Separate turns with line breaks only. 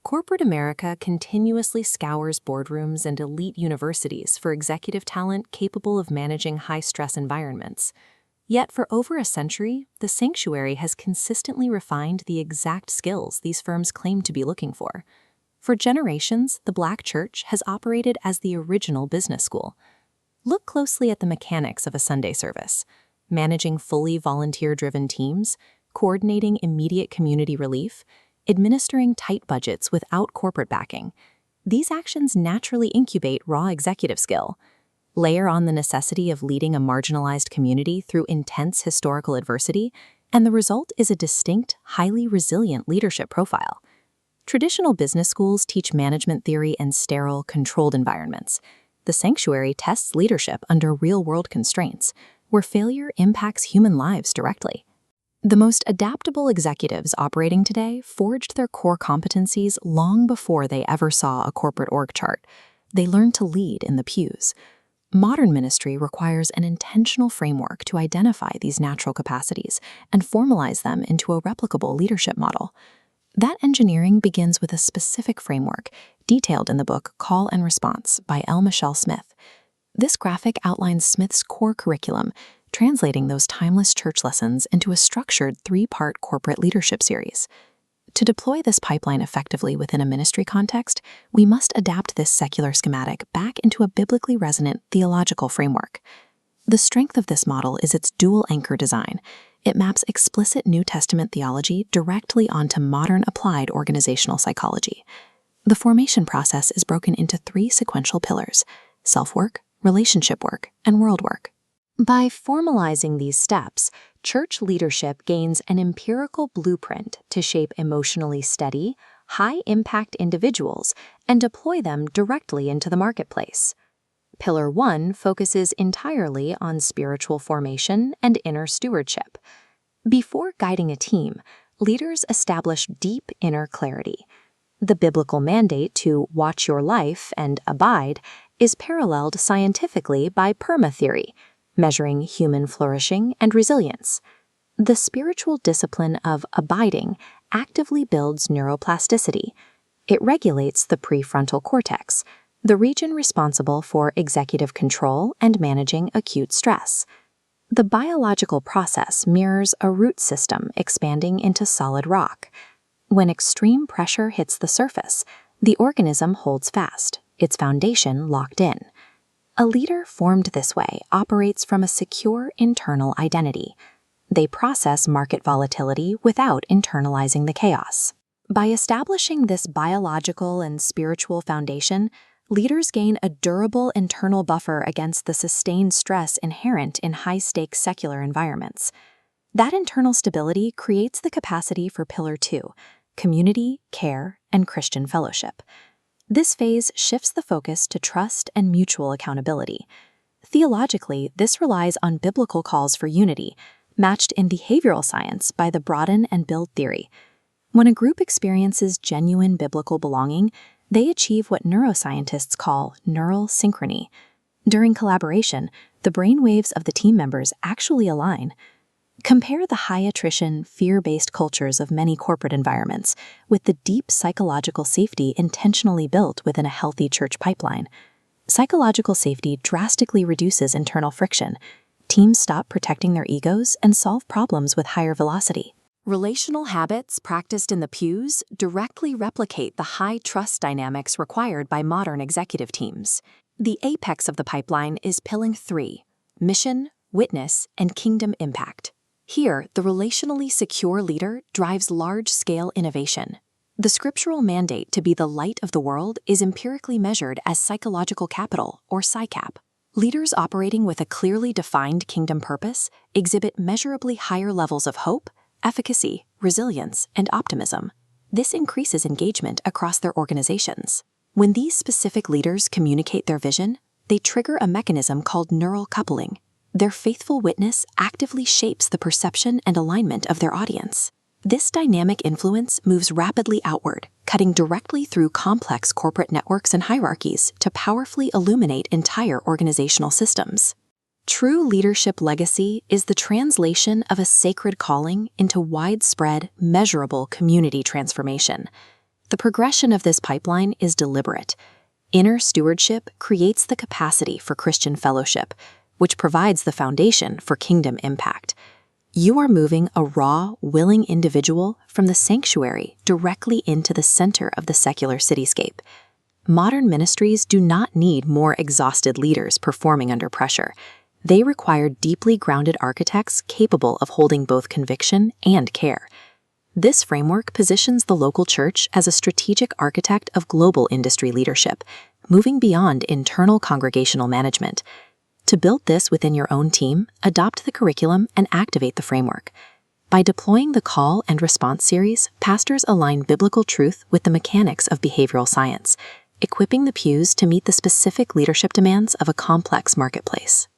Corporate America continuously scours boardrooms and elite universities for executive talent capable of managing high-stress environments. Yet for over a century, the sanctuary has consistently refined the exact skills these firms claim to be looking for. For generations, the Black Church has operated as the original business school. Look closely at the mechanics of a Sunday service: managing fully volunteer-driven teams, coordinating immediate community relief, administering tight budgets without corporate backing. These actions naturally incubate raw executive skill. Layer on the necessity of leading a marginalized community through intense historical adversity, and the result is a distinct, highly resilient leadership profile. Traditional business schools teach management theory in sterile, controlled environments. The sanctuary tests leadership under real-world constraints, where failure impacts human lives directly. The most adaptable executives operating today forged their core competencies long before they ever saw a corporate org chart. They learned to lead in the pews. Modern ministry requires an intentional framework to identify these natural capacities and formalize them into a replicable leadership model. That engineering begins with a specific framework, detailed in the book Call and Response by L. Michelle Smith. This graphic outlines Smith's core curriculum, translating those timeless church lessons into a structured 3-part corporate leadership series. To deploy this pipeline effectively within a ministry context, we must adapt this secular schematic back into a biblically resonant theological framework. The strength of this model is its dual anchor design. It maps explicit New Testament theology directly onto modern applied organizational psychology. The formation process is broken into 3 sequential pillars: self-work, relationship work, and world work. By formalizing these steps, church leadership gains an empirical blueprint to shape emotionally steady, high-impact individuals and deploy them directly into the marketplace. Pillar 1 focuses entirely on spiritual formation and inner stewardship. Before guiding a team, leaders establish deep inner clarity. The biblical mandate to watch your life and abide is paralleled scientifically by perma theory, measuring human flourishing and resilience. The spiritual discipline of abiding actively builds neuroplasticity. It regulates the prefrontal cortex, the region responsible for executive control and managing acute stress. The biological process mirrors a root system expanding into solid rock. When extreme pressure hits the surface, the organism holds fast, its foundation locked in. A leader formed this way operates from a secure internal identity. They process market volatility without internalizing the chaos. By establishing this biological and spiritual foundation, leaders gain a durable internal buffer against the sustained stress inherent in high-stakes secular environments. That internal stability creates the capacity for Pillar 2, community, care, and Christian fellowship. This phase shifts the focus to trust and mutual accountability. Theologically, this relies on biblical calls for unity, matched in behavioral science by the broaden and build theory. When a group experiences genuine biblical belonging, they achieve what neuroscientists call neural synchrony. During collaboration, the brain waves of the team members actually align. Compare the high-attrition, fear-based cultures of many corporate environments with the deep psychological safety intentionally built within a healthy church pipeline. Psychological safety drastically reduces internal friction. Teams stop protecting their egos and solve problems with higher velocity. Relational habits practiced in the pews directly replicate the high trust dynamics required by modern executive teams. The apex of the pipeline is Pillar 3, mission, witness, and kingdom impact. Here, the relationally secure leader drives large-scale innovation. The scriptural mandate to be the light of the world is empirically measured as psychological capital, or PsyCap. Leaders operating with a clearly defined kingdom purpose exhibit measurably higher levels of hope, efficacy, resilience, and optimism. This increases engagement across their organizations. When these specific leaders communicate their vision, they trigger a mechanism called neural coupling. Their faithful witness actively shapes the perception and alignment of their audience. This dynamic influence moves rapidly outward, cutting directly through complex corporate networks and hierarchies to powerfully illuminate entire organizational systems. True leadership legacy is the translation of a sacred calling into widespread, measurable community transformation. The progression of this pipeline is deliberate. Inner stewardship creates the capacity for Christian fellowship, which provides the foundation for kingdom impact. You are moving a raw, willing individual from the sanctuary directly into the center of the secular cityscape. Modern ministries do not need more exhausted leaders performing under pressure. They require deeply grounded architects capable of holding both conviction and care. This framework positions the local church as a strategic architect of global industry leadership, moving beyond internal congregational management. To build this within your own team, adopt the curriculum and activate the framework. By deploying the Call and Response series, pastors align biblical truth with the mechanics of behavioral science, equipping the Pews to meet the specific leadership demands of a complex marketplace.